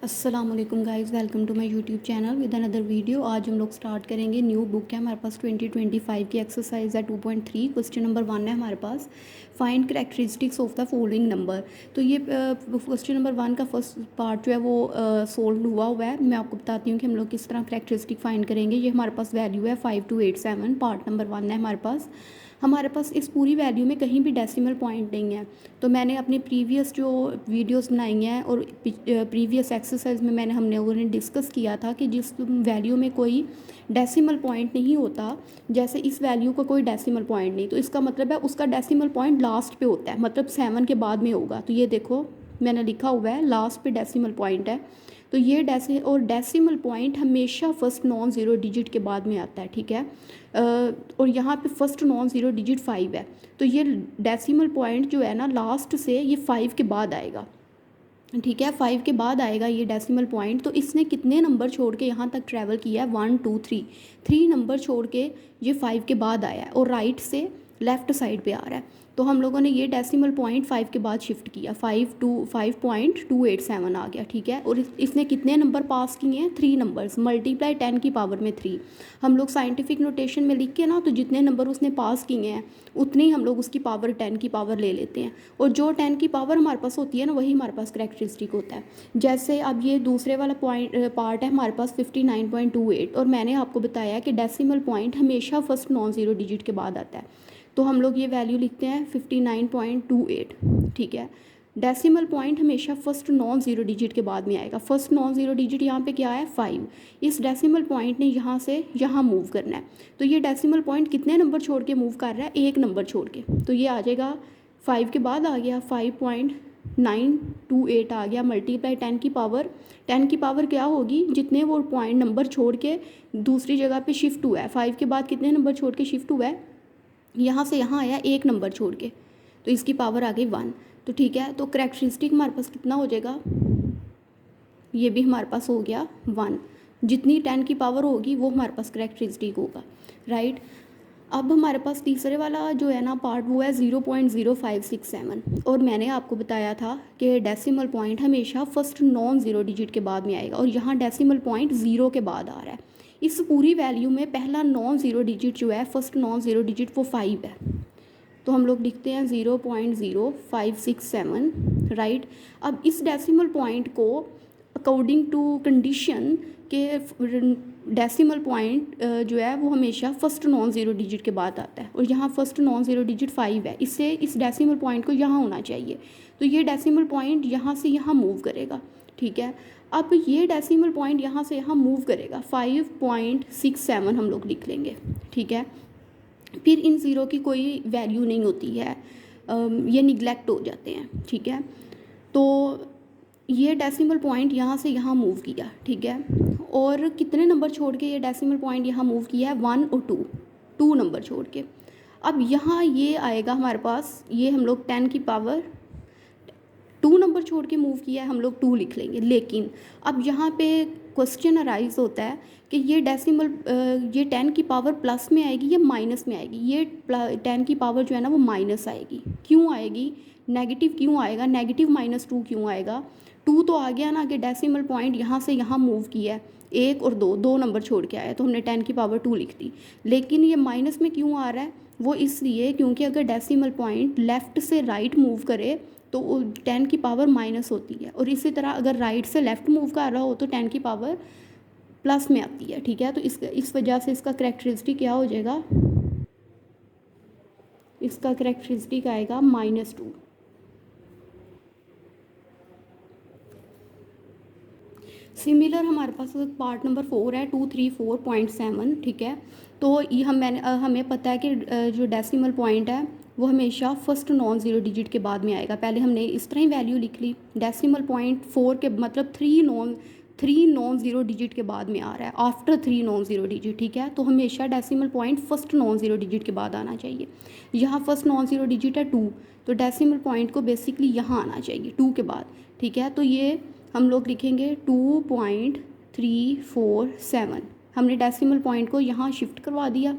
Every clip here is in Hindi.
अस्सलाम वालेकुम guys, welcome to my YouTube channel with another video. आज हम लोग स्टार्ट करेंगे न्यू बुक है हमारे पास 2025 की एक्सरसाइज है 2.3। क्वेश्चन नंबर 1 है हमारे पास, find characteristics of the following number. तो ये क्वेश्चन नंबर 1 का फर्स्ट पार्ट जो है वो सोल्व हुआ है। मैं आपको बताती हूँ कि हम लोग किस तरह करैक्टरिस्टिक फाइंड करेंगे। ये हमारे पास वैल्यू है 5287, पार्ट नंबर 1 है हमारे पास इस पूरी वैल्यू में कहीं भी डेसिमल पॉइंट नहीं है। तो मैंने अपनी प्रीवियस जो वीडियोस बनाई हैं और प्रीवियस एक्सरसाइज में हमने उन्हें डिस्कस किया था कि जिस वैल्यू में कोई डेसिमल पॉइंट नहीं होता, जैसे इस वैल्यू का कोई डेसिमल पॉइंट नहीं, तो इसका मतलब है उसका डेसिमल पॉइंट लास्ट पे होता है, मतलब 7 के बाद में होगा। तो ये देखो मैंने लिखा हुआ है लास्ट पे डेसिमल पॉइंट है। तो ये डेसिमल पॉइंट हमेशा फर्स्ट नॉन ज़ीरो डिजिट के बाद में आता है, ठीक है। और यहाँ पे फर्स्ट नॉन ज़ीरो डिजिट 5 है। तो ये डेसिमल पॉइंट जो है ना लास्ट से ये 5 के बाद आएगा, ठीक है। 5 के बाद आएगा ये डेसिमल पॉइंट। तो इसने कितने नंबर छोड़ के यहाँ तक ट्रैवल किया है? 1 2 3, 3 नंबर छोड़ के ये 5 के बाद आया है और राइट से लेफ़्ट साइड पे आ रहा है। तो हम लोगों ने ये डेसिमल पॉइंट 5 के बाद शिफ्ट किया, 5.287 आ गया, ठीक है। और इसने कितने नंबर पास किए हैं? 3 नंबर्स, मल्टीप्लाई 10 की पावर में 3। हम लोग साइंटिफिक नोटेशन में लिख के ना, तो जितने नंबर उसने पास किए हैं उतने ही हम लोग उसकी पावर 10 की पावर ले लेते हैं। और जो 10 की पावर हमारे पास होती है ना, वही हमारे पास करैक्टरिस्टिक होता है। जैसे अब ये दूसरे वाला पार्ट है हमारे पास 59.28, और मैंने आपको बताया कि डेसिमल पॉइंट हमेशा फर्स्ट नॉन ज़ीरो डिजिट के बाद आता है। तो हम लोग ये वैल्यू लिखते हैं 59.28, ठीक है। डेसिमल पॉइंट हमेशा फर्स्ट नॉन ज़ीरो डिजिट के बाद में आएगा। फर्स्ट नॉन ज़ीरो डिजिट यहाँ पे क्या है? 5। इस डेसिमल पॉइंट ने यहाँ से यहाँ मूव करना है। तो ये डेसिमल पॉइंट कितने नंबर छोड़ के मूव कर रहा है? 1 नंबर छोड़ के। तो ये आ जाएगा 5 के बाद आ गया 5.928 आ गया, मल्टीप्लाई 10 की पावर। 10 की पावर क्या होगी? जितने वो पॉइंट नंबर छोड़ के दूसरी जगह पे शिफ्ट हुआ है। 5 के बाद कितने नंबर छोड़ के शिफ्ट हुआ है? यहाँ से यहाँ आया 1 नंबर छोड़ के, तो इसकी पावर आ गई 1। तो ठीक है, तो करैक्टरिस्टिक हमारे पास कितना हो जाएगा? ये भी हमारे पास हो गया 1। जितनी 10 की पावर होगी वो हमारे पास करैक्टरिस्टिक होगा, राइट। अब हमारे पास तीसरे वाला जो है ना पार्ट, वो है 0.0567। और मैंने आपको बताया था कि डेसिमल पॉइंट हमेशा फर्स्ट नॉन ज़ीरो डिजिट के बाद में आएगा, और यहाँ डेसिमल पॉइंट 0 के बाद आ रहा है। इस पूरी वैल्यू में पहला नॉन ज़ीरो डिजिट जो है, फर्स्ट नॉन ज़ीरो डिजिट, वो 5 है। तो हम लोग लिखते हैं 0.0567, राइट। अब इस डेसिमल पॉइंट को अकॉर्डिंग टू कंडीशन के डेसिमल पॉइंट जो है वो हमेशा फर्स्ट नॉन ज़ीरो डिजिट के बाद आता है, और यहाँ फर्स्ट नॉन ज़ीरो डिजिट 5 है, इससे इस डेसिमल पॉइंट को यहाँ होना चाहिए। तो ये डेसिमल पॉइंट यहाँ से यहाँ मूव करेगा, ठीक है। अब ये डेसिमल पॉइंट यहाँ से यहाँ मूव करेगा, 5.67 हम लोग लिख लेंगे, ठीक है। फिर इन ज़ीरो की कोई वैल्यू नहीं होती है, ये निगलेक्ट हो जाते हैं, ठीक है। तो ये डेसिमल पॉइंट यहाँ से यहाँ मूव किया, ठीक है। और कितने नंबर छोड़ के ये डेसिमल पॉइंट यहाँ मूव किया है? 1 और 2 नंबर छोड़ के। अब यहाँ ये आएगा हमारे पास, ये हम लोग 10 की पावर 2 नंबर छोड़ के मूव किया है, हम लोग 2 लिख लेंगे। लेकिन अब यहाँ पे क्वेश्चन अराइज होता है कि ये डेसिमल ये 10 की पावर प्लस में आएगी या माइनस में आएगी? ये 10 की पावर जो है ना वो माइनस आएगी। क्यों आएगी? नेगेटिव क्यों आएगा? नेगेटिव -2 क्यों आएगा? 2 तो आ गया ना कि डेसिमल पॉइंट यहाँ से यहाँ मूव किया है, 1 और 2 नंबर छोड़ के आया, तो हमने 10 की पावर 2 लिख दी। लेकिन ये माइनस में क्यों आ रहा है? वो इसलिए क्योंकि अगर डेसिमल पॉइंट लेफ़्ट से राइट मूव करे तो 10 की पावर माइनस होती है, और इसी तरह अगर राइट से लेफ़्ट मूव कर रहा हो तो 10 की पावर प्लस में आती है, ठीक है। तो इस वजह से इसका करैक्टरिस्टिक क्या हो जाएगा? इसका करैक्टरिस्टिक आएगा -2। सिमिलर हमारे पास पार्ट नंबर 4 है 234.7, ठीक है। तो ये हमें पता है कि जो डेसिमल पॉइंट है वो हमेशा फर्स्ट नॉन ज़ीरो डिजिट के बाद में आएगा। पहले हमने इस तरह ही वैल्यू लिख ली, डेसिमल पॉइंट 4 के मतलब 3 नॉन ज़ीरो डिजिट के बाद में आ रहा है, आफ्टर 3 नॉन ज़ीरो डिजिट, ठीक है। तो हमेशा decimal point first non zero digit के बाद आना चाहिए। यहाँ फर्स्ट नॉन ज़ीरो डिजिट है 2, तो डेसिमल पॉइंट को बेसिकली यहाँ आना चाहिए 2 के बाद, ठीक है। तो ये हम लोग लिखेंगे 2.347। हमने डेसिमल पॉइंट को यहाँ शिफ्ट करवा दिया,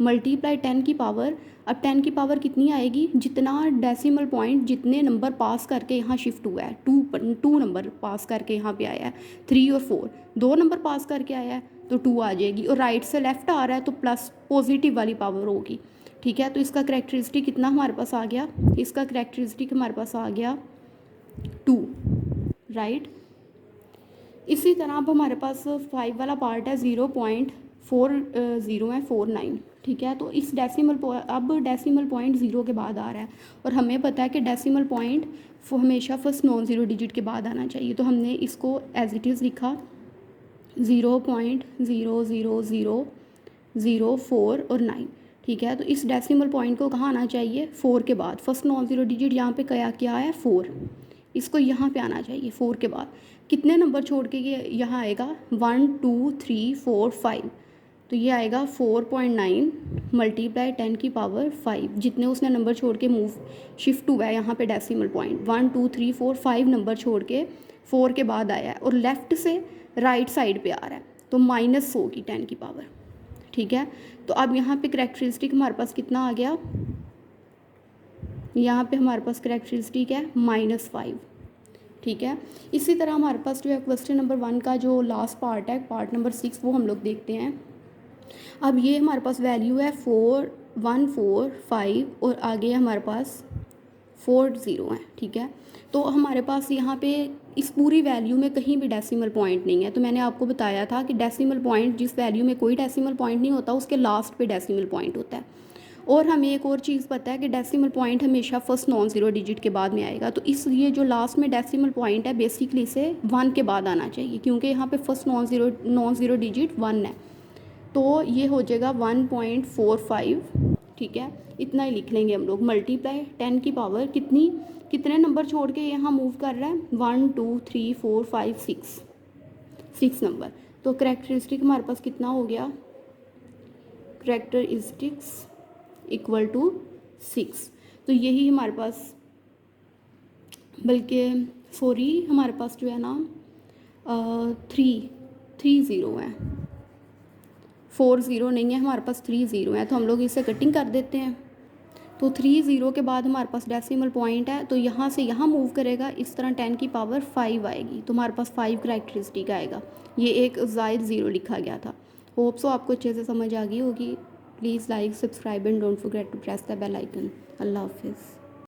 मल्टीप्लाई 10 की पावर, अब 10 की पावर कितनी आएगी, जितना डेसिमल पॉइंट जितने नंबर पास करके यहाँ शिफ्ट हुआ है, टू नंबर पास करके यहाँ पे आया है, 3 और 4 2 नंबर पास करके आया है तो 2 आ जाएगी, और राइट से लेफ्ट आ रहा है तो प्लस पॉजिटिव वाली पावर होगी, ठीक है। तो इसका करैक्टरिस्टिक कितना हमारे पास आ गया, इसका करैक्टरिस्टिक हमारे पास आ गया 2, राइट। इसी तरह अब हमारे पास 5 वाला पार्ट है 0.4049, ठीक है। तो इस अब डेसिमल पॉइंट 0 के बाद आ रहा है, और हमें पता है कि डेसिमल पॉइंट हमेशा फर्स्ट नॉन ज़ीरो डिजिट के बाद आना चाहिए, तो हमने इसको एज इट इज़ लिखा 0.00004 और 9, ठीक है। तो इस डेसिमल पॉइंट को कहाँ आना चाहिए, 4 के बाद, फर्स्ट नॉन ज़ीरो डिजिट यहाँ पे क्या है 4, इसको यहाँ पे आना चाहिए 4 के बाद। कितने नंबर छोड़ के ये यहाँ आएगा 1 2 3 4 5, तो ये आएगा 4.9 मल्टीप्लाई 10 की पावर 5, जितने उसने नंबर छोड़ के मूव शिफ्ट हुआ है यहाँ पे डेसिमल पॉइंट 1 2 3 4 5 नंबर छोड़ के 4 के बाद आया है, और लेफ़्ट से राइट साइड पे आ रहा है तो माइनस होगी 10 की पावर, ठीक है। तो अब यहाँ पे करैक्टरिस्टिक हमारे पास कितना आ गया, यहाँ पे हमारे पास करैक्टरिस्टिक है -5, ठीक है। इसी तरह हमारे पास जो है क्वेश्चन नंबर 1 का जो लास्ट पार्ट है, पार्ट नंबर 6, वो हम लोग देखते हैं। अब ये हमारे पास वैल्यू है 4 1 4 5 और आगे हमारे पास 4 0 है, ठीक है। तो हमारे पास यहाँ पे इस पूरी वैल्यू में कहीं भी डेसिमल पॉइंट नहीं है, तो मैंने आपको बताया था कि डेसिमल पॉइंट, जिस वैल्यू में कोई डेसिमल पॉइंट नहीं होता उसके लास्ट पे डेसिमल पॉइंट होता है। और हमें एक और चीज़ पता है कि डेसिमल पॉइंट हमेशा फर्स्ट नॉन ज़ीरो डिजिट के बाद में आएगा, तो इसलिए जो लास्ट में डेसिमल पॉइंट है बेसिकली इसे 1 के बाद आना चाहिए, क्योंकि यहाँ पे फर्स्ट नॉन ज़ीरो डिजिट 1 है, तो ये हो जाएगा 1.45, ठीक है। इतना ही लिख लेंगे हम लोग, मल्टीप्लाई 10 की पावर कितने नंबर छोड़ के यहाँ मूव कर रहा है 1 2 3 4 5 6 नंबर, तो करैक्टरिस्टिक हमारे पास कितना हो गया, करैक्टरिस्टिक्स इक्वल टू 6, तो यही हमारे पास, बल्कि सॉरी हमारे पास जो है ना 3 0 है, 4 0 नहीं है हमारे पास, 3 0 है, तो हम लोग इसे कटिंग कर देते हैं। तो 3 0 के बाद हमारे पास डेसिमल पॉइंट है, तो यहाँ से यहाँ मूव करेगा, इस तरह 10 की पावर 5 आएगी, तो हमारे पास 5 करैक्टरिस्टिक आएगा। ये एक ज़ायद ज़ीरो लिखा गया था। होप सो आपको अच्छे से समझ आ गई होगी। Please like, subscribe and don't forget to press the bell icon. अल्लाह हाफिज़।